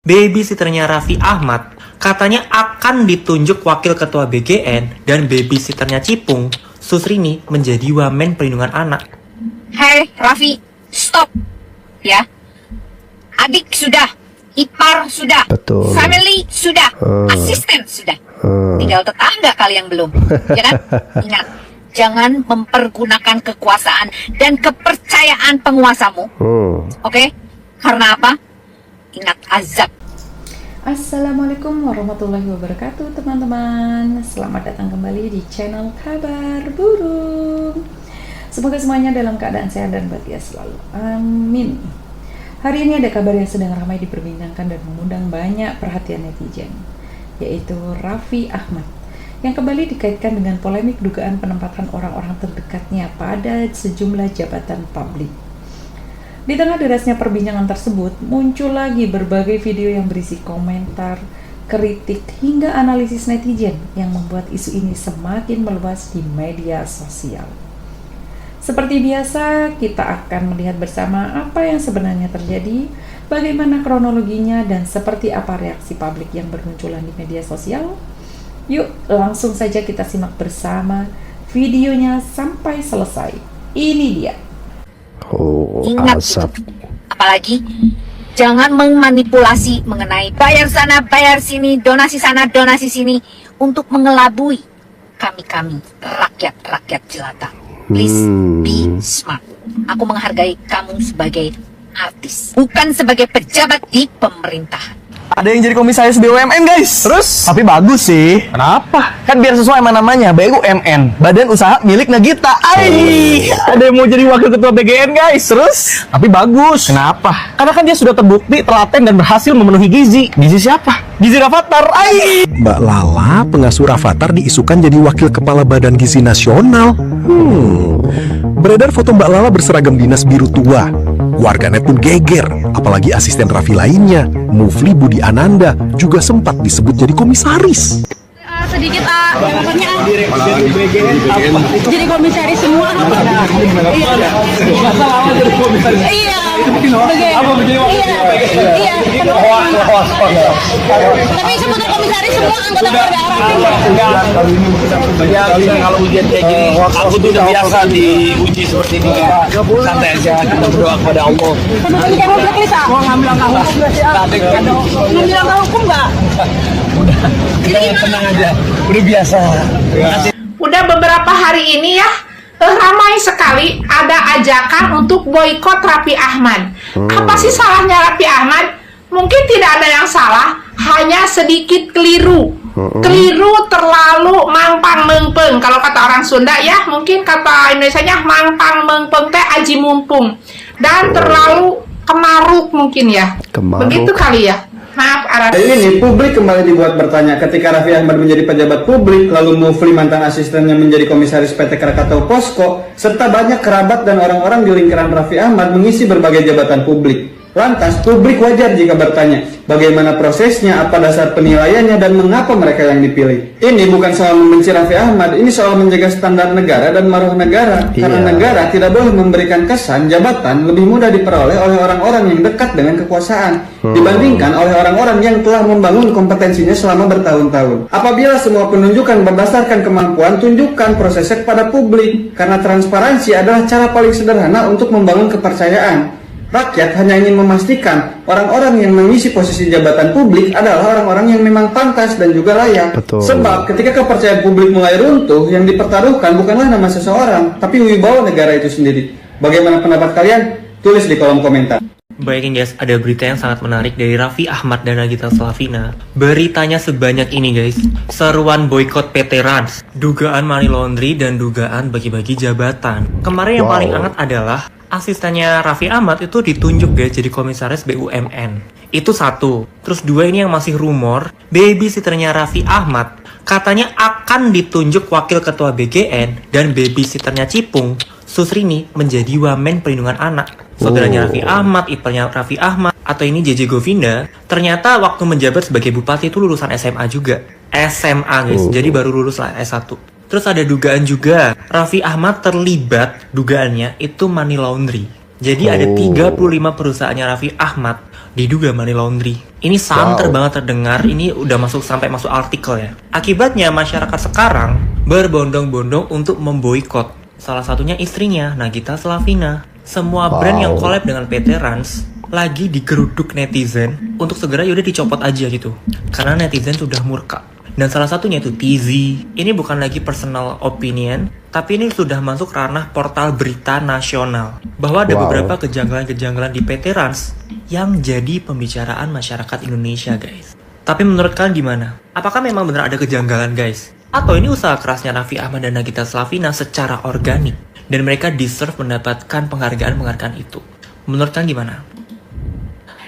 babysitternya Raffi Ahmad katanya akan ditunjuk wakil ketua BGN dan babysitternya Cipung, Susrini, menjadi wamen perlindungan anak. Hei Raffi, stop ya. Adik sudah, ipar sudah, betul. Family sudah, asisten sudah, tinggal tetangga kali yang belum, ya kan? Ingat, jangan mempergunakan kekuasaan dan kepercayaan penguasamu, oke? Karena apa? Ingat azab. Assalamualaikum warahmatullahi wabarakatuh teman-teman. Selamat datang kembali di channel Kabar Burung. Semoga semuanya dalam keadaan sehat dan bahagia selalu. Amin. Hari ini ada kabar yang sedang ramai diperbincangkan dan mengundang banyak perhatian netizen, yaitu Raffi Ahmad yang kembali dikaitkan dengan polemik dugaan penempatan orang-orang terdekatnya pada sejumlah jabatan publik. Di tengah derasnya perbincangan tersebut, muncul lagi berbagai video yang berisi komentar, kritik, hingga analisis netizen yang membuat isu ini semakin meluas di media sosial. Seperti biasa, kita akan melihat bersama apa yang sebenarnya terjadi, bagaimana kronologinya, dan seperti apa reaksi publik yang bermunculan di media sosial. Yuk, langsung saja kita simak bersama videonya sampai selesai. Ini dia. Ingat, Asap. apalagi jangan memanipulasi mengenai bayar sana, bayar sini, donasi sana, donasi sini untuk mengelabui kami rakyat jelata. Please be smart. Aku menghargai kamu sebagai artis, bukan sebagai pejabat di pemerintahan. Ada yang jadi komisaris BUMN guys. Terus? Tapi bagus sih. Kenapa? Kan biar sesuai sama namanya, BUMN, Badan Usaha Milik Nagita. Ada yang mau jadi wakil ketua BGN guys. Terus? Tapi bagus. Kenapa? Karena kan dia sudah terbukti, telaten, dan berhasil memenuhi gizi. Gizi siapa? Gizi Rafathar. Mbak Lala, pengasuh Rafathar, diisukan jadi wakil kepala Badan Gizi Nasional. Beredar foto Mbak Lala berseragam dinas biru tua. Warganet pun geger, apalagi asisten Raffi lainnya, Mufli Budi Ananda, juga sempat disebut jadi komisaris. Sedikit jawabannya jadi komisaris semua. Iya. Iya. Tapi sebenarnya komisaris semua anggota keluarga Raffi. Kalau ujian kayak gini, aku tuh udah biasa diuji seperti ini. Santai aja, kita berdoa kepada Allah. Sebetulnya kamu blacklist ah? Mau ngambil langkah hukum nggak? Tenang aja, udah biasa. Udah beberapa hari ini ya, ramai sekali ada ajakan untuk boikot Raffi Ahmad. Apa sih salahnya Raffi Ahmad? Mungkin tidak ada yang salah, hanya sedikit keliru. Keliru terlalu mangpang mengpeng. Kalau kata orang Sunda ya, mungkin kata Indonesianya mangpang mengpeng teh aji mumpung. Dan terlalu kemaruk mungkin ya. Begitu kali ya. Maaf, Arab. Ini publik kembali dibuat bertanya ketika Raffi Ahmad menjadi pejabat publik, lalu Mufli mantan asistennya menjadi komisaris PT Krakatau Posko, serta banyak kerabat dan orang-orang di lingkaran Raffi Ahmad mengisi berbagai jabatan publik. Lantas, publik wajar jika bertanya, bagaimana prosesnya, apa dasar penilaiannya, dan mengapa mereka yang dipilih. Ini bukan soal membenci Raffi Ahmad, ini soal menjaga standar negara dan maruah negara. Karena negara tidak boleh memberikan kesan jabatan lebih mudah diperoleh oleh orang-orang yang dekat dengan kekuasaan, dibandingkan oleh orang-orang yang telah membangun kompetensinya selama bertahun-tahun. Apabila semua penunjukan berdasarkan kemampuan, tunjukkan prosesnya kepada publik. Karena transparansi adalah cara paling sederhana untuk membangun kepercayaan. Rakyat hanya ingin memastikan orang-orang yang mengisi posisi jabatan publik adalah orang-orang yang memang pantas dan juga layak. Betul. Sebab ketika kepercayaan publik mulai runtuh, yang dipertaruhkan bukanlah nama seseorang, tapi wibawa negara itu sendiri. Bagaimana pendapat kalian? Tulis di kolom komentar. Bayangin guys, ada berita yang sangat menarik dari Raffi Ahmad dan Nagita Slavina. Beritanya sebanyak ini guys. Seruan boykot PT Rans, dugaan money laundry, dan dugaan bagi-bagi jabatan. Kemarin yang paling hangat adalah asistennya Raffi Ahmad itu ditunjuk guys jadi komisaris BUMN. Itu satu. Terus dua, ini yang masih rumor, babysitternya Raffi Ahmad katanya akan ditunjuk wakil ketua BGN dan babysitternya Cipung, Susrini, menjadi wamen perlindungan anak. Saudaranya Raffi Ahmad, iparnya Raffi Ahmad, atau ini JJ Govinda, ternyata waktu menjabat sebagai bupati itu lulusan SMA juga. SMA guys, jadi baru lulus lah S1. Terus ada dugaan juga Raffi Ahmad terlibat, dugaannya itu money laundry. Jadi ada 35 perusahaannya Raffi Ahmad diduga money laundry. Ini santer banget terdengar, ini udah sampai masuk artikel ya. Akibatnya masyarakat sekarang berbondong-bondong untuk memboikot. Salah satunya istrinya, Nagita Slavina. Semua brand yang collab dengan PT Rans lagi digeruduk netizen untuk segera yaudah dicopot aja gitu. Karena netizen sudah murka. Dan salah satunya itu TZ. Ini bukan lagi personal opinion, tapi ini sudah masuk ranah portal berita nasional. Bahwa ada beberapa kejanggalan-kejanggalan di PT Rans yang jadi pembicaraan masyarakat Indonesia, guys. Tapi menurut kalian gimana? Apakah memang benar ada kejanggalan, guys? Atau ini usaha kerasnya Raffi Ahmad dan Nagita Slavina secara organik? Dan mereka deserve mendapatkan penghargaan-penghargaan itu. Menurut kalian gimana?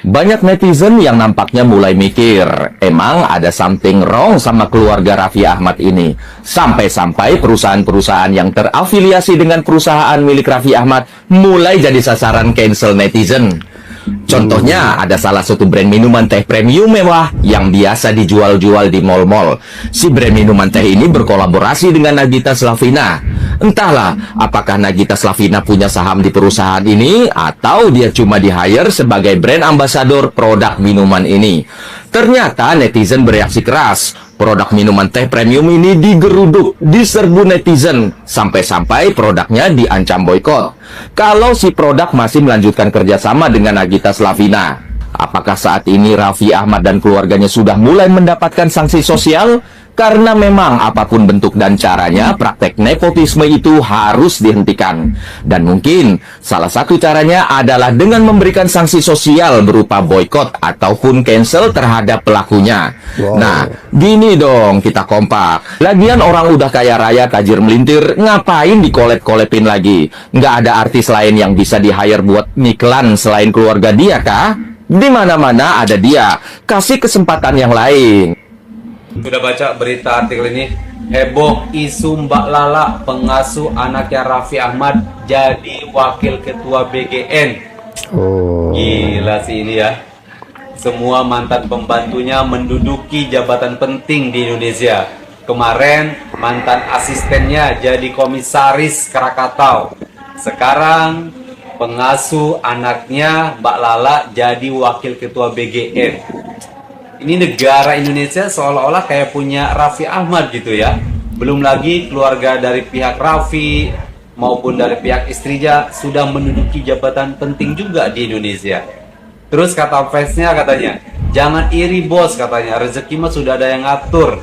Banyak netizen yang nampaknya mulai mikir, emang ada something wrong sama keluarga Raffi Ahmad ini. Sampai-sampai perusahaan-perusahaan yang terafiliasi dengan perusahaan milik Raffi Ahmad mulai jadi sasaran cancel netizen. Contohnya, ada salah satu brand minuman teh premium mewah yang biasa dijual-jual di mal-mal. Si brand minuman teh ini berkolaborasi dengan Nagita Slavina. Entahlah, apakah Nagita Slavina punya saham di perusahaan ini atau dia cuma di-hire sebagai brand ambassador produk minuman ini. Ternyata netizen bereaksi keras. Produk minuman teh premium ini digeruduk, diserbu netizen, sampai-sampai produknya diancam boikot. Kalau si produk masih melanjutkan kerjasama dengan Nagita Slavina, apakah saat ini Raffi Ahmad dan keluarganya sudah mulai mendapatkan sanksi sosial? Karena memang apapun bentuk dan caranya, praktek nepotisme itu harus dihentikan. Dan mungkin salah satu caranya adalah dengan memberikan sanksi sosial berupa boykot ataupun cancel terhadap pelakunya. Nah, gini dong kita kompak. Lagian orang udah kaya raya tajir melintir, ngapain dikolep-kolepin lagi? Nggak ada artis lain yang bisa di-hire buat ngiklan selain keluarga dia kah? Di mana-mana ada dia. Kasih kesempatan yang lain. Sudah baca berita artikel ini? Heboh isu Mbak Lala, pengasuh anaknya Raffi Ahmad, jadi wakil ketua BGN. Gila sih ini ya. Semua mantan pembantunya menduduki jabatan penting di Indonesia. Kemarin mantan asistennya jadi komisaris Krakatau. Sekarang pengasuh anaknya Mbak Lala jadi wakil ketua BGN. Ini negara Indonesia seolah-olah kayak punya Raffi Ahmad gitu ya. Belum lagi keluarga dari pihak Raffi maupun dari pihak istrinya sudah menduduki jabatan penting juga di Indonesia. Terus kata fansnya katanya, jangan iri bos katanya, rezeki mah sudah ada yang ngatur.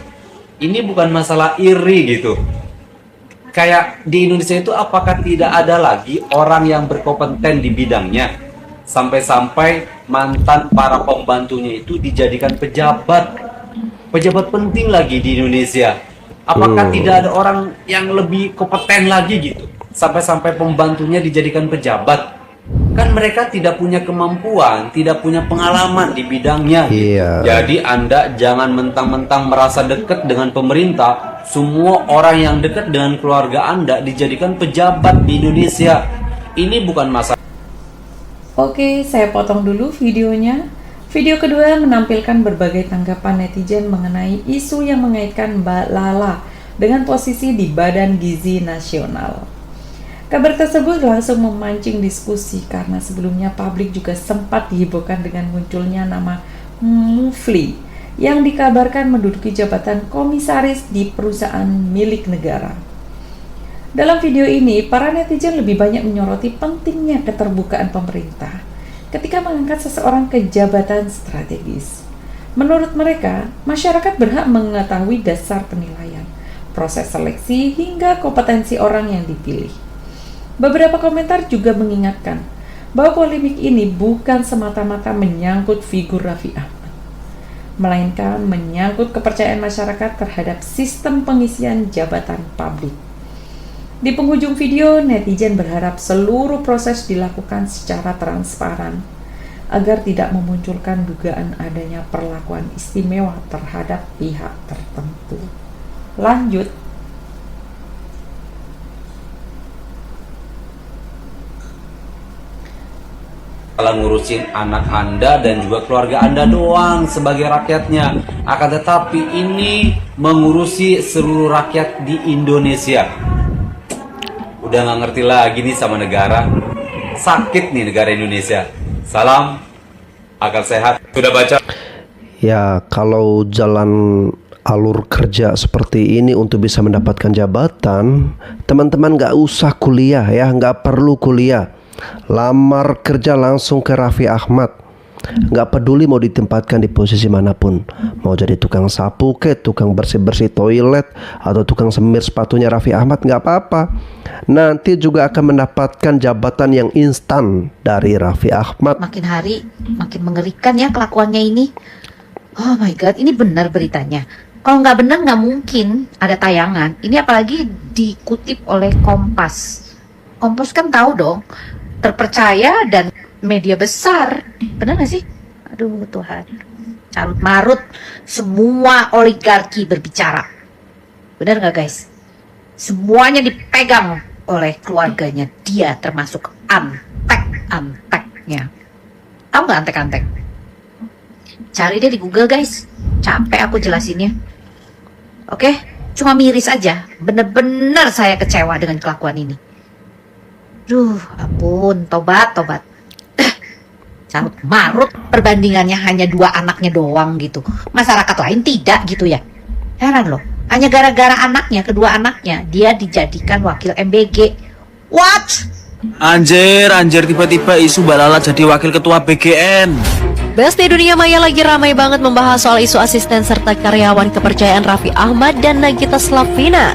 Ini bukan masalah iri gitu. Kayak di Indonesia itu apakah tidak ada lagi orang yang berkompeten di bidangnya? Sampai-sampai mantan para pembantunya itu dijadikan pejabat penting lagi di Indonesia. Apakah tidak ada orang yang lebih kompeten lagi gitu? Sampai-sampai pembantunya dijadikan pejabat. Kan mereka tidak punya kemampuan, tidak punya pengalaman di bidangnya. Jadi Anda jangan mentang-mentang merasa dekat dengan pemerintah, semua orang yang dekat dengan keluarga Anda dijadikan pejabat di Indonesia. Ini bukan masalah. Oke, saya potong dulu videonya. Video kedua menampilkan berbagai tanggapan netizen mengenai isu yang mengaitkan Mbak Lala dengan posisi di Badan Gizi Nasional. Kabar tersebut langsung memancing diskusi karena sebelumnya publik juga sempat dihebohkan dengan munculnya nama Mufli yang dikabarkan menduduki jabatan komisaris di perusahaan milik negara. Dalam video ini, para netizen lebih banyak menyoroti pentingnya keterbukaan pemerintah ketika mengangkat seseorang ke jabatan strategis. Menurut mereka, masyarakat berhak mengetahui dasar penilaian, proses seleksi, hingga kompetensi orang yang dipilih. Beberapa komentar juga mengingatkan bahwa polemik ini bukan semata-mata menyangkut figur Raffi Ahmad, melainkan menyangkut kepercayaan masyarakat terhadap sistem pengisian jabatan publik. Di penghujung video, netizen berharap seluruh proses dilakukan secara transparan agar tidak memunculkan dugaan adanya perlakuan istimewa terhadap pihak tertentu. Lanjut. Kalau ngurusin anak Anda dan juga keluarga Anda doang sebagai rakyatnya, akan tetapi ini mengurusi seluruh rakyat di Indonesia. Udah nggak ngerti lagi nih sama negara. Sakit nih negara Indonesia. Salam akal sehat. Sudah baca? Ya, kalau jalan alur kerja seperti ini untuk bisa mendapatkan jabatan, teman-teman nggak usah kuliah ya, nggak perlu kuliah. Lamar kerja langsung ke Raffi Ahmad. Nggak peduli mau ditempatkan di posisi manapun, mau jadi tukang sapu ke, tukang bersih-bersih toilet, atau tukang semir sepatunya Raffi Ahmad, nggak apa-apa. Nanti juga akan mendapatkan jabatan yang instan dari Raffi Ahmad. Makin hari makin mengerikan ya kelakuannya ini. Oh my god, ini benar beritanya. Kalau nggak benar nggak mungkin ada tayangan. Ini apalagi dikutip oleh Kompas. Kompas kan tahu dong, terpercaya dan media besar. Benar gak sih? Aduh Tuhan, carut marut semua oligarki berbicara. Benar gak guys? Semuanya dipegang oleh keluarganya. Dia termasuk antek-anteknya. Tahu gak antek-antek? Cari deh di Google guys. Capek aku jelasinnya. Oke, cuma miris aja. Bener-bener saya kecewa dengan kelakuan ini. Duh, ampun, tobat. Carut marut, perbandingannya hanya 2 anaknya doang gitu. Masyarakat lain tidak gitu ya. Heran loh, hanya gara-gara anaknya, kedua anaknya, dia dijadikan wakil MBG. What? Anjir, tiba-tiba isu Mbak Lala jadi wakil ketua BGN. Besti Dunia Maya lagi ramai banget membahas soal isu asisten serta karyawan kepercayaan Raffi Ahmad dan Nagita Slavina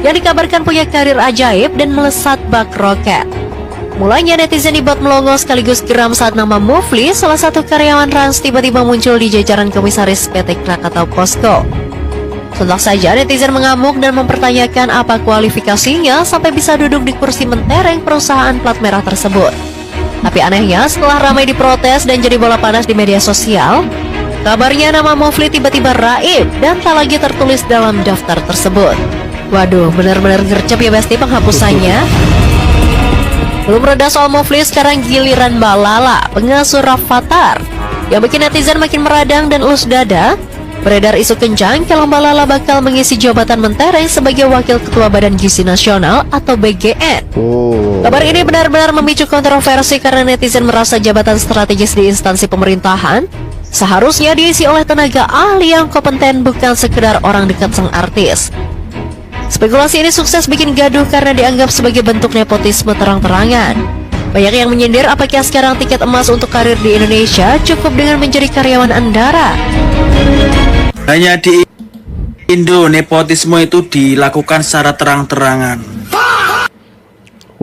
yang dikabarkan punya karir ajaib dan melesat bak roket. Mulanya netizen dibuat melongo sekaligus geram saat nama Mufli, salah satu karyawan Rans, tiba-tiba muncul di jajaran komisaris PT Krakatau Posko. Sontak saja netizen mengamuk dan mempertanyakan apa kualifikasinya sampai bisa duduk di kursi mentereng perusahaan plat merah tersebut. Tapi anehnya setelah ramai diprotes dan jadi bola panas di media sosial, kabarnya nama Mufli tiba-tiba raib dan tak lagi tertulis dalam daftar tersebut. Waduh, benar-benar gercep ya Besti penghapusannya. Belum reda soal Mufli, sekarang giliran Mbak Lala, pengasuh Rafathar, yang bikin netizen makin meradang dan ulus dada. Beredar isu kencang kalau Mbak Lala bakal mengisi jabatan mentereng sebagai Wakil Ketua Badan Gizi Nasional atau BGN. Kabar ini benar-benar memicu kontroversi karena netizen merasa jabatan strategis di instansi pemerintahan seharusnya diisi oleh tenaga ahli yang kompeten, bukan sekedar orang dekat sang artis. Spekulasi ini sukses bikin gaduh karena dianggap sebagai bentuk nepotisme terang-terangan. Banyak yang menyindir apakah sekarang tiket emas untuk karir di Indonesia cukup dengan menjadi karyawan Andara. Hanya di Indo nepotisme itu dilakukan secara terang-terangan.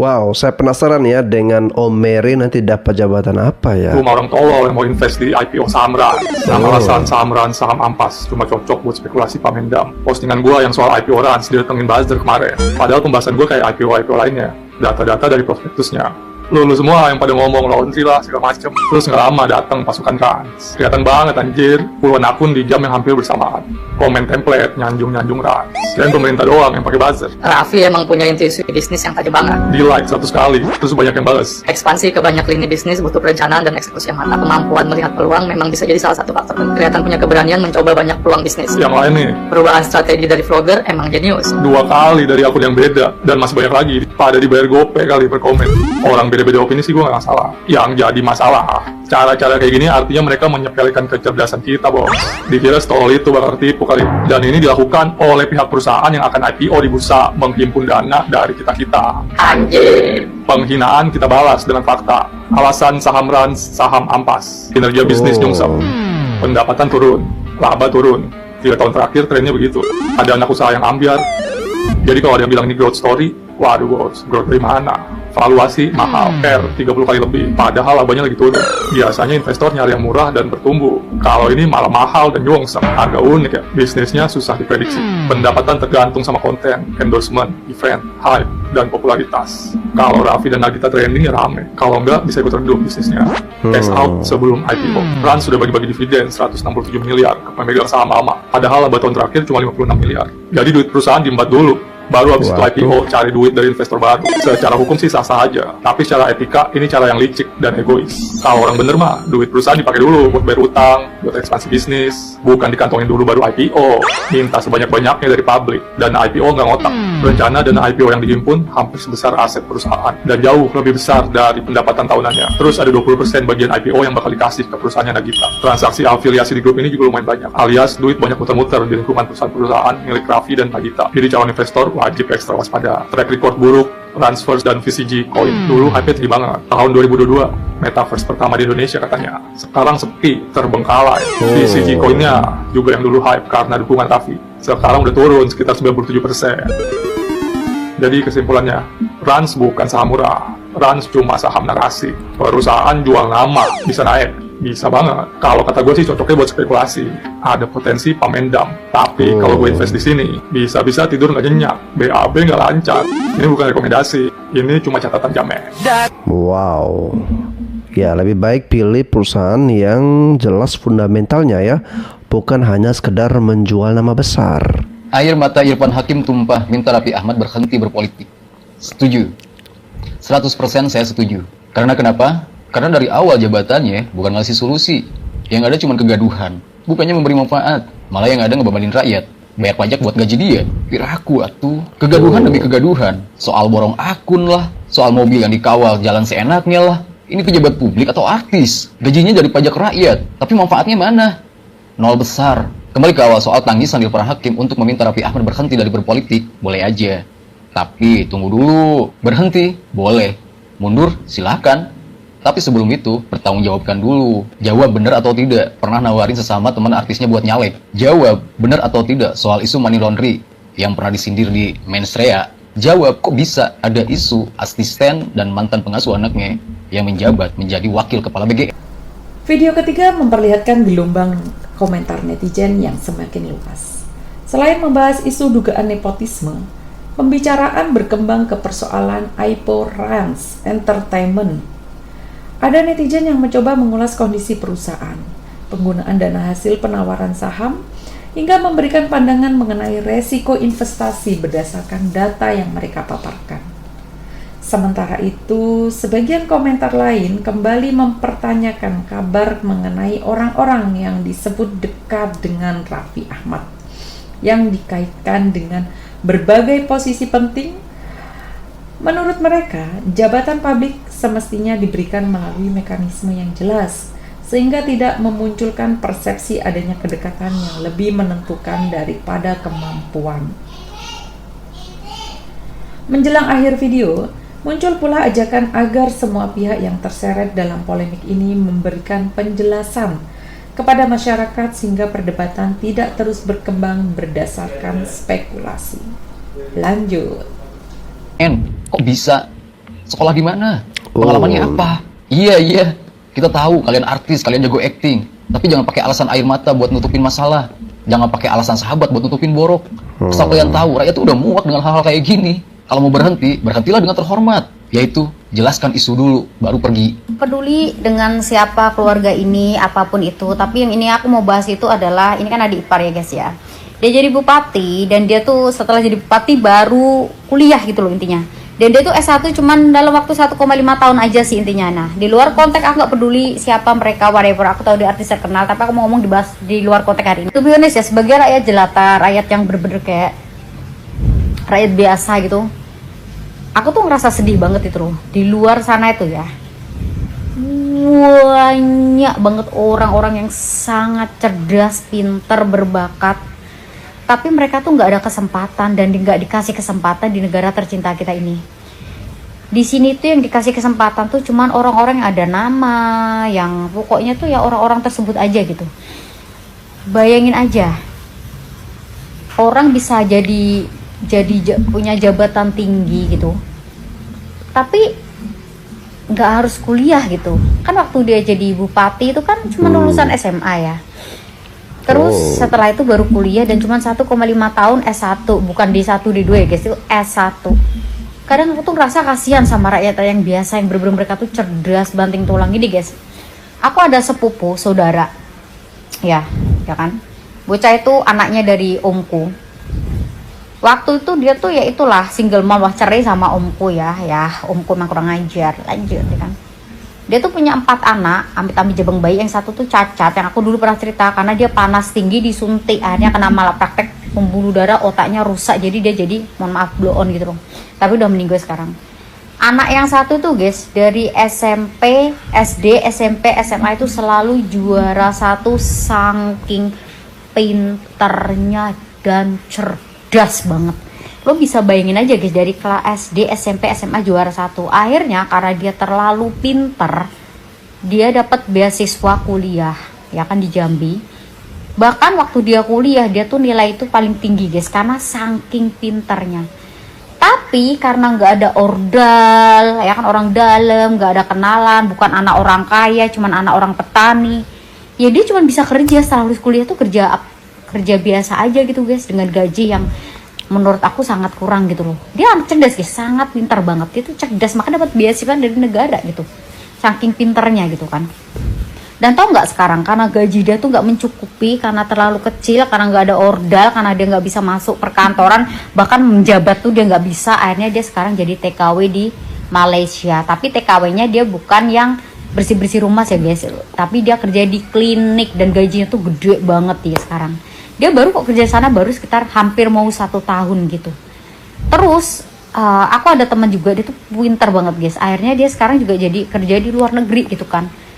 Wow, saya penasaran ya dengan Om Mary nanti dapat jabatan apa ya? Rumah orang tolol yang mau invest di IPO saham Rans. Sama alasan saham Rans, saham Ampas cuma cocok buat spekulasi pamendam. Postingan gua yang soal IPO Rans didatengin buzzer kemarin. Padahal pembahasan gua kayak IPO lainnya. Data-data dari prospektusnya. Lu semua yang pada ngomong laundry lah segala macem. Terus nggak lama datang pasukan Rans. Kelihatan banget anjir, puluhan akun di jam yang hampir bersamaan. Komen template, nyanjung Rans. Dan pemerintah doang yang pakai buzzer. Raffi emang punya intuisi bisnis yang tajam banget. Di like 100 kali, terus banyak yang balas. Ekspansi ke banyak lini bisnis butuh perencanaan dan eksekusi yang matang. Kemampuan melihat peluang memang bisa jadi salah satu faktor. Kelihatan punya keberanian mencoba banyak peluang bisnis. Yang lain nih, perubahan strategi dari vlogger emang jenius. 2 kali dari akun yang beda, dan masih banyak lagi. Pada dibayar GoPay kali per komen. Orang beda-beda opini sih gue gak masalah. Yang jadi masalah, cara-cara kayak gini artinya mereka menyepelekan kecerdasan kita, bos. Dikira stol itu bakal tipu kali. Dan ini dilakukan oleh pihak perusahaan yang akan IPO di bursa, menghimpun dana dari kita-kita. Anjir. Penghinaan kita balas dengan fakta. Alasan saham Rans, saham Ampas. Kinerja bisnis nyungsep. Pendapatan turun, laba turun. 3 tahun terakhir trennya begitu. Ada anak usaha yang ambiar. Jadi kalau ada yang bilang ini growth story, waduh bos, growth dari mana? Valuasi mahal, R 30 kali lebih. Padahal labanya lagi turun. Biasanya investor nyari yang murah dan bertumbuh. Kalau ini malah mahal dan nyungsep. Agak unik ya, bisnisnya susah diprediksi. Pendapatan tergantung sama konten, endorsement, event, hype, dan popularitas. Kalau Raffi dan Nagita trending ya rame. Kalau enggak bisa ikut redup bisnisnya. Cash out sebelum IPO. Rans sudah bagi-bagi dividen 167 miliar ke pemegang saham lama. Padahal laba tahun terakhir cuma 56 miliar. Jadi duit perusahaan diembat dulu. Baru habis itu IPO cari duit dari investor baru. Secara hukum sih sah-sah aja, tapi secara etika ini cara yang licik dan egois. Kalau orang bener mah, duit perusahaan dipakai dulu buat bayar utang, buat ekspansi bisnis, bukan dikantongin dulu baru IPO. Minta sebanyak-banyaknya dari publik, dan IPO nggak ngotak. Rencana dana IPO yang dihimpun hampir sebesar aset perusahaan dan jauh lebih besar dari pendapatan tahunannya. Terus ada 20% bagian IPO yang bakal dikasih ke perusahaannya Nagita. Transaksi afiliasi di grup ini juga lumayan banyak, alias duit banyak muter-muter di lingkungan perusahaan-perusahaan milik Raffi dan Nagita. Jadi calon investor wajib ekstra waspada. Track record buruk Transverse dan VCG Coin dulu hype tinggi banget. Tahun 2022 metaverse pertama di Indonesia katanya. Sekarang sepi, terbengkalai. VCG Coinnya juga yang dulu hype karena dukungan Raffi, sekarang udah turun sekitar 97%. Jadi kesimpulannya, Rans bukan saham murah. Rans cuma saham narasi. Perusahaan jual nama bisa naik, bisa banget. Kalau kata gue sih cocoknya buat spekulasi. Ada potensi pamendam. Tapi kalau gue invest di sini, bisa-bisa tidur nggak nyenyak, BAB nggak lancar. Ini bukan rekomendasi, ini cuma catatan jamet. Wow. Ya, lebih baik pilih perusahaan yang jelas fundamentalnya ya, bukan hanya sekedar menjual nama besar. Air mata Irfan Hakim tumpah minta Raffi Ahmad berhenti berpolitik. Setuju. 100% saya setuju. Karena kenapa? Karena dari awal jabatannya bukan ngasih solusi. Yang ada cuma kegaduhan. Bukannya memberi manfaat, malah yang ada ngebebanin rakyat. Bayar pajak buat gaji dia. Piraku atuh. Kegaduhan demi kegaduhan. Soal borong akun lah, soal mobil yang dikawal jalan seenaknya lah. Ini pejabat publik atau artis? Gajinya dari pajak rakyat, tapi manfaatnya mana? Nol besar. Kembali ke awal soal tangisan Irfan Hakim untuk meminta Raffi Ahmad berhenti dari berpolitik, boleh aja. Tapi tunggu dulu, berhenti, boleh. Mundur, silakan. Tapi sebelum itu, bertanggungjawabkan dulu. Jawab benar atau tidak, pernah nawarin sesama teman artisnya buat nyalek. Jawab benar atau tidak soal isu money laundry yang pernah disindir di Mensrea. Jawab kok bisa ada isu asisten dan mantan pengasuh anaknya yang menjabat menjadi wakil kepala BGN. Video ketiga memperlihatkan gelombang komentar netizen yang semakin luas. Selain membahas isu dugaan nepotisme, pembicaraan berkembang ke persoalan IPO Rans Entertainment. Ada netizen yang mencoba mengulas kondisi perusahaan, penggunaan dana hasil penawaran saham, hingga memberikan pandangan mengenai resiko investasi berdasarkan data yang mereka paparkan. Sementara itu, sebagian komentar lain kembali mempertanyakan kabar mengenai orang-orang yang disebut dekat dengan Raffi Ahmad, yang dikaitkan dengan berbagai posisi penting. Menurut mereka, jabatan publik semestinya diberikan melalui mekanisme yang jelas, sehingga tidak memunculkan persepsi adanya kedekatan yang lebih menentukan daripada kemampuan. Menjelang akhir video, muncul pula ajakan agar semua pihak yang terseret dalam polemik ini memberikan penjelasan kepada masyarakat sehingga perdebatan tidak terus berkembang berdasarkan spekulasi. Lanjut. Kok bisa? Sekolah di mana? Pengalamannya apa? Iya. Kita tahu kalian artis, kalian jago acting. Tapi jangan pakai alasan air mata buat nutupin masalah. Jangan pakai alasan sahabat buat nutupin borok. Asal kalian tahu, rakyat tuh udah muak dengan hal-hal kayak gini. Kalau mau berhenti, berhentilah dengan terhormat. Yaitu, jelaskan isu dulu, baru pergi. Peduli dengan siapa keluarga ini, apapun itu. Tapi yang ini aku mau bahas itu adalah, ini kan adik ipar ya guys ya. Dia jadi bupati, dan dia tuh setelah jadi bupati baru kuliah gitu loh intinya. Dan dia tuh S1 cuman dalam waktu 1,5 tahun aja sih intinya. Nah, di luar konteks aku gak peduli siapa mereka, whatever. Aku tahu dia artis terkenal, tapi aku mau ngomong dibahas di luar konteks hari ini. To be honest ya, sebagai rakyat jelata, rakyat yang bener-bener kayak rakyat biasa gitu, aku tuh ngerasa sedih banget itu loh. Di luar sana itu ya, banyak banget orang-orang yang sangat cerdas, pinter, berbakat, tapi mereka tuh nggak ada kesempatan dan nggak dikasih kesempatan di negara tercinta kita ini. Di sini tuh yang dikasih kesempatan tuh cuman orang-orang yang ada nama, yang pokoknya tuh ya orang-orang tersebut aja gitu. Bayangin aja, orang bisa jadi punya jabatan tinggi gitu, tapi nggak harus kuliah gitu. Kan waktu dia jadi bupati itu kan cuma lulusan SMA ya. Terus setelah itu baru kuliah dan cuma 1,5 tahun S1, bukan D1 D2 ya guys, itu S1. Kadang aku tuh ngerasa kasihan sama rakyat yang biasa, yang bener-bener mereka tuh cerdas banting tulang gini guys. Aku ada sepupu saudara, ya kan. Bocah itu anaknya dari omku. Waktu itu dia tuh ya itulah single mom, cerai sama omku ya omku emang kurang ajar. Lanjut ya kan. Dia tuh punya 4 anak, amit-amit jabang bayi, yang satu tuh cacat, yang aku dulu pernah cerita, karena dia panas tinggi disuntik, akhirnya kena malapraktek pembuluh darah, otaknya rusak, jadi dia jadi mohon maaf blow on gitu loh. Tapi udah meninggal sekarang. Anak yang satu tuh guys, dari SMP, SD, SMP, SMA itu selalu juara 1 saking pinternya dan cerdas banget. Lo bisa bayangin aja guys, dari kelas SD, SMP, SMA juara 1. Akhirnya karena dia terlalu pinter, dia dapat beasiswa kuliah, ya kan, di Jambi. Bahkan waktu dia kuliah, dia tuh nilai itu paling tinggi guys, karena saking pinternya. Tapi karena nggak ada ordal, ya kan, orang dalam, nggak ada kenalan, bukan anak orang kaya, cuman anak orang petani, ya dia cuma bisa kerja setelah lulus kuliah tuh kerja biasa aja gitu guys, dengan gaji yang menurut aku sangat kurang gitu loh. Dia anak cerdas guys, sangat pintar banget, dia tuh cerdas, makanya dapat beasiswa dari negara gitu, saking pinternya gitu kan. Dan tau nggak sekarang, karena gaji dia tuh nggak mencukupi, karena terlalu kecil, karena nggak ada ordal, karena dia nggak bisa masuk perkantoran, bahkan menjabat tuh dia nggak bisa. Akhirnya dia sekarang jadi TKW di Malaysia. Tapi TKW-nya dia bukan yang bersih-bersih rumah sih guys, tapi dia kerja di klinik dan gajinya tuh gede banget dia sekarang. Dia baru kok kerja sana baru sekitar hampir mau 1 tahun gitu. Terus aku ada teman juga, dia tuh pintar banget guys. Akhirnya dia sekarang juga jadi kerja di luar negeri gitu kan.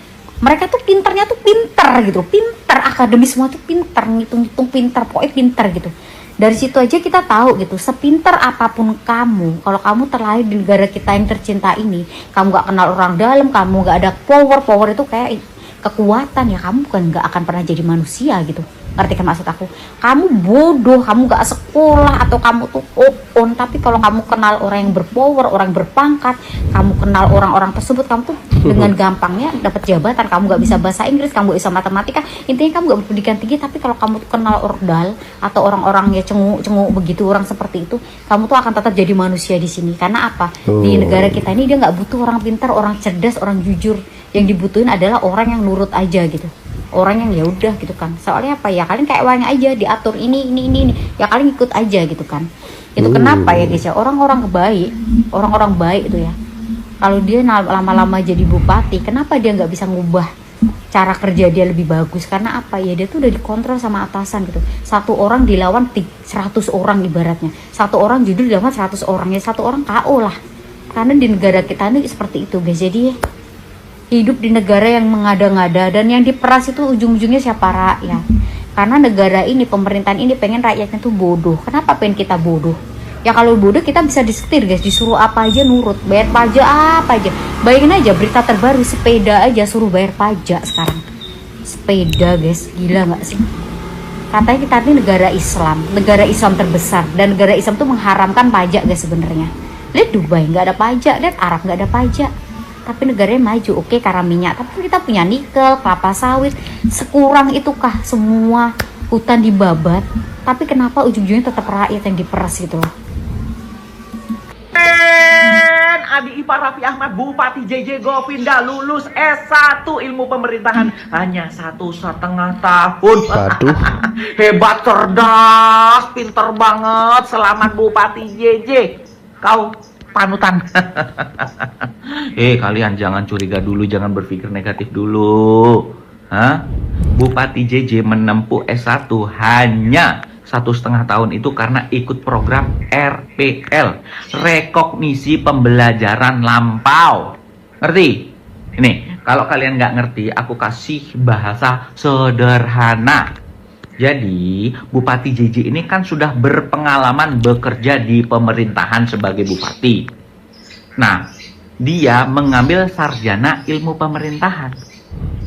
Mereka tuh pinternya tuh pinter gitu, pinter, akademis semua tuh pinter, ngitung-ngitung pinter, pokoknya pinter gitu. Dari situ aja kita tahu gitu, sepinter apapun kamu, kalau kamu terlahir di negara kita yang tercinta ini, kamu gak kenal orang dalam, kamu gak ada power itu kayak kekuatan, ya kamu kan gak akan pernah jadi manusia gitu. Ngerti kan maksud aku? Kamu bodoh, kamu gak sekolah, atau kamu tuh on, tapi kalau kamu kenal orang yang berpower, orang yang berpangkat, kamu kenal orang-orang tersebut, kamu tuh dengan gampangnya dapat jabatan. Kamu gak bisa bahasa Inggris, kamu gak bisa matematika, intinya kamu gak berpendidikan tinggi, tapi kalau kamu tuh kenal ordal atau orang-orang ya cenguk begitu, orang seperti itu, kamu tuh akan tetap jadi manusia di sini. Karena apa? Di negara kita ini dia nggak butuh orang pintar, orang cerdas, orang jujur. Yang dibutuhin adalah orang yang nurut aja gitu, orang yang ya udah gitu kan. Soalnya apa ya, kalian kayak wayang aja, diatur ini ya kalian ikut aja gitu kan. Itu kenapa ya guys ya, orang-orang baik itu ya, kalau dia lama-lama jadi bupati, kenapa dia nggak bisa ngubah cara kerja dia lebih bagus? Karena apa ya, dia tuh udah dikontrol sama atasan gitu. Satu orang dilawan 100 orang ibaratnya, satu orang judul dilawan 100 orang, ya satu orang KO lah. Karena di negara kita ini seperti itu guys. Jadi hidup di negara yang mengada-ngada, dan yang diperas itu ujung-ujungnya siapa? Rakyat. Karena negara ini, pemerintahan ini pengen rakyatnya tuh bodoh. Kenapa pengen kita bodoh? Ya kalau bodoh kita bisa disetir guys, disuruh apa aja nurut, bayar pajak apa aja. Bayangin aja berita terbaru, sepeda aja suruh bayar pajak sekarang. Sepeda guys, gila nggak sih? Katanya kita ini negara Islam terbesar, dan negara Islam tuh mengharamkan pajak guys sebenarnya. Lihat Dubai nggak ada pajak, lihat Arab nggak ada pajak. Tapi negaranya maju, oke, karena minyak. Tapi kita punya nikel, kelapa sawit. Sekurang itukah semua hutan dibabat? Tapi kenapa ujung-ujungnya tetap rakyat yang diperas gitu loh? Adik ipar Raffi Ahmad, Bupati JJ Govinda, lulus S1 ilmu pemerintahan hanya 1,5 tahun. Aduh. Hebat, cerdas, pinter banget. Selamat Bupati JJ. Kau panutan. Kalian jangan curiga dulu, jangan berpikir negatif dulu. Bupati JJ menempuh S1 hanya 1,5 tahun itu karena ikut program RPL, rekognisi pembelajaran lampau. Ngerti? Ini, kalau kalian nggak ngerti, aku kasih bahasa sederhana. Jadi, Bupati JJ ini kan sudah berpengalaman bekerja di pemerintahan sebagai bupati. Nah, dia mengambil sarjana ilmu pemerintahan.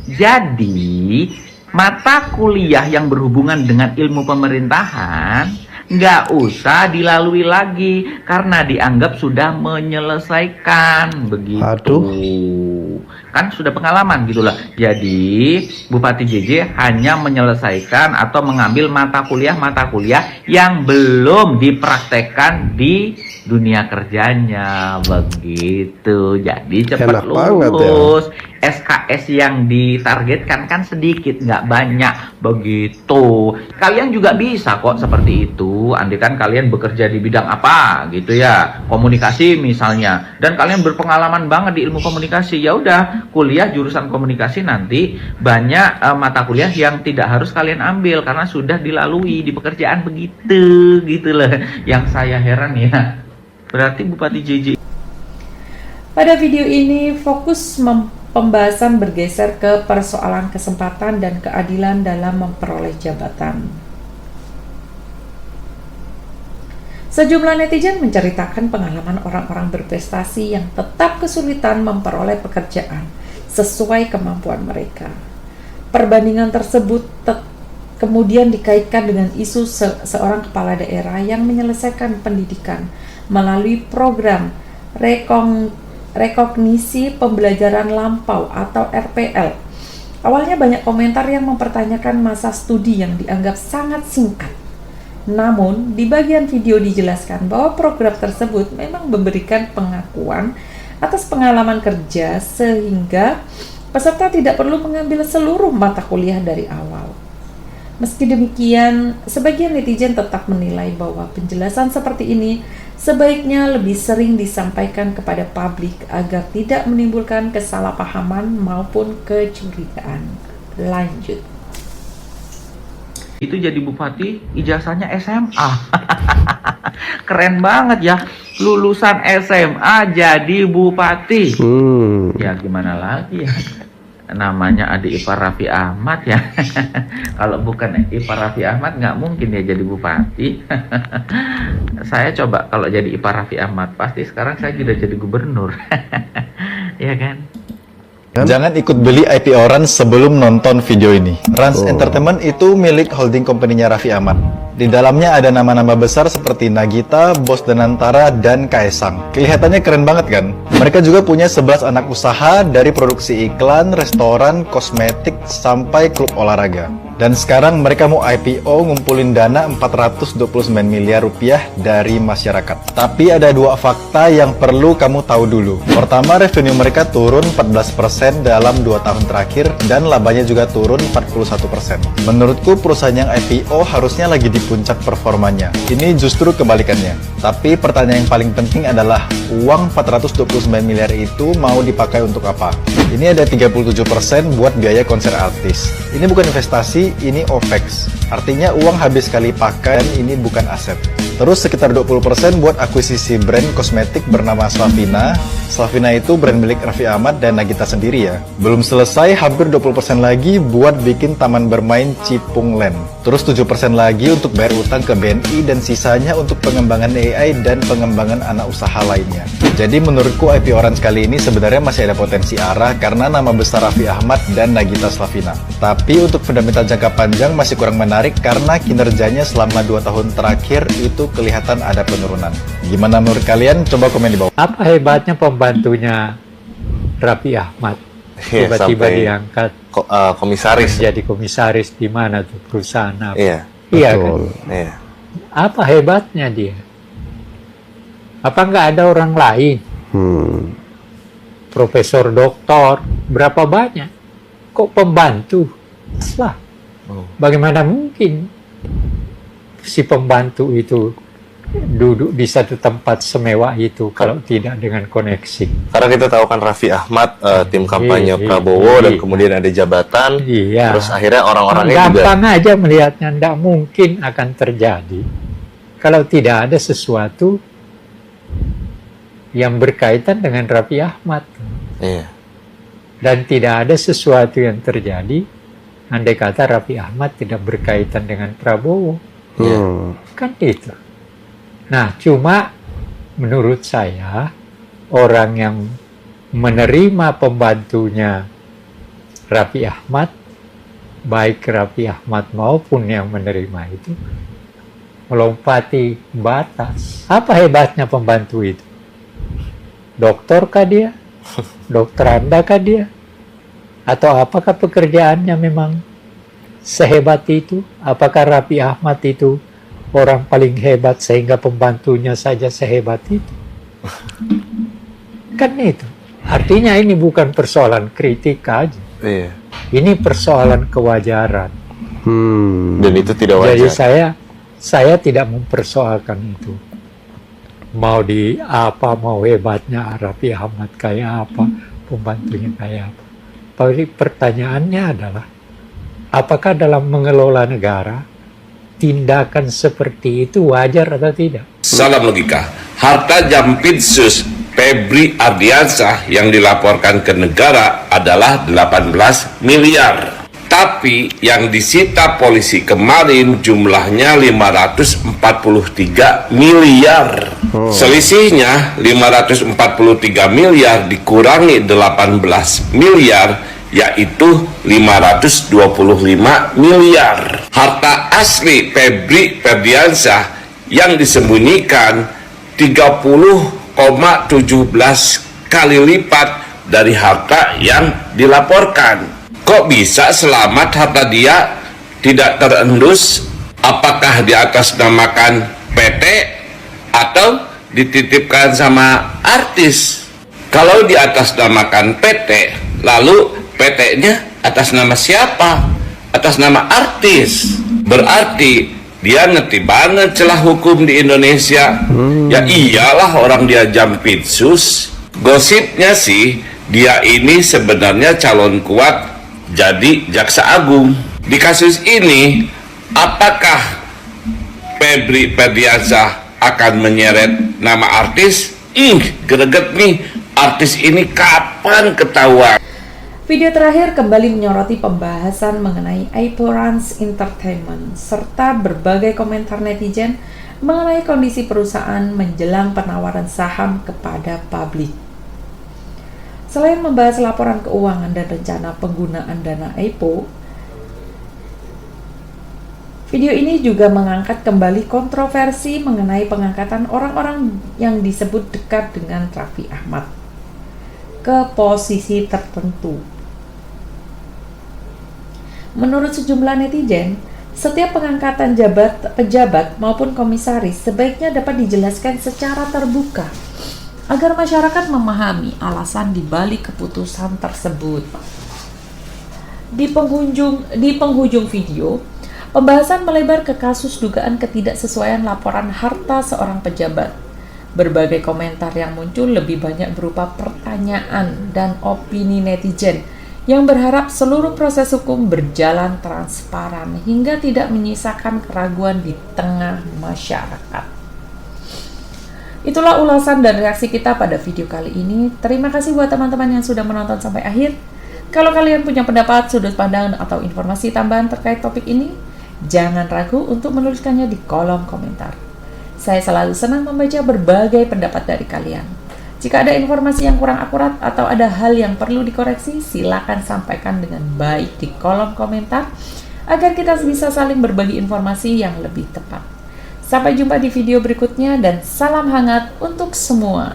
Jadi, mata kuliah yang berhubungan dengan ilmu pemerintahan nggak usah dilalui lagi karena dianggap sudah menyelesaikan begitu. Aduh. Kan sudah pengalaman gitulah. Jadi Bupati JJ hanya menyelesaikan atau mengambil mata kuliah yang belum dipraktekkan di dunia kerjanya begitu. Jadi cepat lulus. SKS yang ditargetkan kan sedikit, nggak banyak begitu. Kalian juga bisa kok seperti itu, andai kan kalian bekerja di bidang apa gitu ya, komunikasi misalnya, dan kalian berpengalaman banget di ilmu komunikasi, ya udah kuliah jurusan komunikasi, nanti banyak mata kuliah yang tidak harus kalian ambil karena sudah dilalui di pekerjaan begitu gitu loh. Yang saya heran ya, berarti Bupati JJ. Pada video ini fokus pembahasan bergeser ke persoalan kesempatan dan keadilan dalam memperoleh jabatan. Sejumlah netizen menceritakan pengalaman orang-orang berprestasi yang tetap kesulitan memperoleh pekerjaan sesuai kemampuan mereka. Perbandingan tersebut kemudian dikaitkan dengan isu seorang kepala daerah yang menyelesaikan pendidikan melalui program rekognisi pembelajaran lampau atau RPL. Awalnya banyak komentar yang mempertanyakan masa studi yang dianggap sangat singkat. Namun, di bagian video dijelaskan bahwa program tersebut memang memberikan pengakuan atas pengalaman kerja sehingga peserta tidak perlu mengambil seluruh mata kuliah dari awal. Meski demikian, sebagian netizen tetap menilai bahwa penjelasan seperti ini sebaiknya lebih sering disampaikan kepada publik agar tidak menimbulkan kesalahpahaman maupun kecurigaan. Lanjut. Itu jadi bupati, ijazahnya SMA. Keren banget ya, lulusan SMA jadi bupati. Ya gimana lagi ya, namanya adik ipar Raffi Ahmad ya. Kalau bukan ipar Raffi Ahmad nggak mungkin dia jadi bupati. Saya coba kalau jadi ipar Raffi Ahmad, pasti sekarang saya sudah jadi gubernur. Ya kan? Jangan ikut beli IPO Rans sebelum nonton video ini. Rans Entertainment itu milik holding company-nya Raffi Ahmad. Di dalamnya ada nama-nama besar seperti Nagita, Bos Danantara, dan Kaesang. Kelihatannya keren banget kan? Mereka juga punya 11 anak usaha dari produksi iklan, restoran, kosmetik, sampai klub olahraga. Dan sekarang mereka mau IPO ngumpulin dana 429 miliar rupiah dari masyarakat. Tapi ada dua fakta yang perlu kamu tahu dulu. Pertama, revenue mereka turun 14% dalam 2 tahun terakhir dan labanya juga turun 41%. Menurutku perusahaan yang IPO harusnya lagi di puncak performanya. Ini justru kebalikannya. Tapi pertanyaan yang paling penting adalah uang 429 miliar itu mau dipakai untuk apa? Ini ada 37% buat biaya konser artis. Ini bukan investasi, ini OPEX. Artinya uang habis sekali pakai dan ini bukan aset. Terus sekitar 20% buat akuisisi brand kosmetik bernama Slavina. Slavina itu brand milik Raffi Ahmad dan Nagita sendiri ya. Belum selesai, hampir 20% lagi buat bikin taman bermain Cipung Land. Terus 7% lagi untuk bayar utang ke BNI dan sisanya untuk pengembangan AI dan pengembangan anak usaha lainnya. Jadi menurutku IPO Rans kali ini sebenarnya masih ada potensi arah karena nama besar Raffi Ahmad dan Nagita Slavina. Tapi untuk fundamental jangka panjang masih kurang menarik karena kinerjanya selama 2 tahun terakhir itu kelihatan ada penurunan. Gimana menurut kalian? Coba komen di bawah. Apa hebatnya pembantunya Raffi Ahmad? Tiba-tiba diangkat komisaris. Jadi komisaris di mana tuh perusahaan apa? Iya. Iya kan? Iya. Apa hebatnya dia? Apa nggak ada orang lain? Profesor, doktor, berapa banyak? Kok pembantu? Lah, bagaimana mungkin si pembantu itu duduk di satu tempat semewah itu kalau tidak dengan koneksi? Karena kita tahu kan Raffi Ahmad tim kampanye Prabowo dan kemudian ada jabatan. Terus akhirnya orang-orangnya juga gampang aja melihatnya, tidak mungkin akan terjadi kalau tidak ada sesuatu yang berkaitan dengan Raffi Ahmad. Dan tidak ada sesuatu yang terjadi andai kata Raffi Ahmad tidak berkaitan dengan Prabowo. Kan itu. Nah, cuma menurut saya orang yang menerima pembantunya Raffi Ahmad, baik Raffi Ahmad maupun yang menerima itu, melompati batas. Apa hebatnya pembantu itu? Doktor kah dia? Dokteranda kah dia? Atau apakah pekerjaannya memang sehebat itu? Apakah Raffi Ahmad itu orang paling hebat sehingga pembantunya saja sehebat itu? Kan itu. Artinya ini bukan persoalan kritik aja. Ini persoalan kewajaran. Dan itu tidak wajar. Jadi saya tidak mempersoalkan itu. Mau mau hebatnya Raffi Ahmad kayak apa, pembantunya kayak apa. Tapi pertanyaannya adalah, apakah dalam mengelola negara tindakan seperti itu wajar atau tidak? Salam logika. Harta Jampitsus Febri Ardiansyah yang dilaporkan ke negara adalah 18 miliar. Tapi yang disita polisi kemarin jumlahnya 543 miliar. Selisihnya 543 miliar dikurangi 18 miliar, yaitu 525 miliar. Harta asli Febri Ardiansyah yang disembunyikan 30,17 kali lipat dari harta yang dilaporkan. Kok bisa selamat harta dia tidak terendus? Apakah diatasnamakan PT atau dititipkan sama artis? Kalau diatasnamakan PT, lalu PT-nya atas nama siapa? Atas nama artis. Berarti dia ngerti banget celah hukum di Indonesia. Ya iyalah, orang dia Jampitsus. Gosipnya sih dia ini sebenarnya calon kuat jadi jaksa agung. Di kasus ini, apakah Febri Ardiansyah akan menyeret nama artis? Greget nih, artis ini kapan ketahuan? Video terakhir kembali menyoroti pembahasan mengenai Aipo Rans Entertainment serta berbagai komentar netizen mengenai kondisi perusahaan menjelang penawaran saham kepada publik. Selain membahas laporan keuangan dan rencana penggunaan dana Aipo, video ini juga mengangkat kembali kontroversi mengenai pengangkatan orang-orang yang disebut dekat dengan Raffi Ahmad ke posisi tertentu. Menurut sejumlah netizen, setiap pengangkatan pejabat maupun komisaris sebaiknya dapat dijelaskan secara terbuka agar masyarakat memahami alasan dibalik keputusan tersebut. Di penghujung video, pembahasan melebar ke kasus dugaan ketidaksesuaian laporan harta seorang pejabat. Berbagai komentar yang muncul lebih banyak berupa pertanyaan dan opini netizen yang berharap seluruh proses hukum berjalan transparan hingga tidak menyisakan keraguan di tengah masyarakat. Itulah ulasan dan reaksi kita pada video kali ini. Terima kasih buat teman-teman yang sudah menonton sampai akhir. Kalau kalian punya pendapat, sudut pandang, atau informasi tambahan terkait topik ini, jangan ragu untuk menuliskannya di kolom komentar. Saya selalu senang membaca berbagai pendapat dari kalian. Jika ada informasi yang kurang akurat atau ada hal yang perlu dikoreksi, silakan sampaikan dengan baik di kolom komentar agar kita bisa saling berbagi informasi yang lebih tepat. Sampai jumpa di video berikutnya dan salam hangat untuk semua.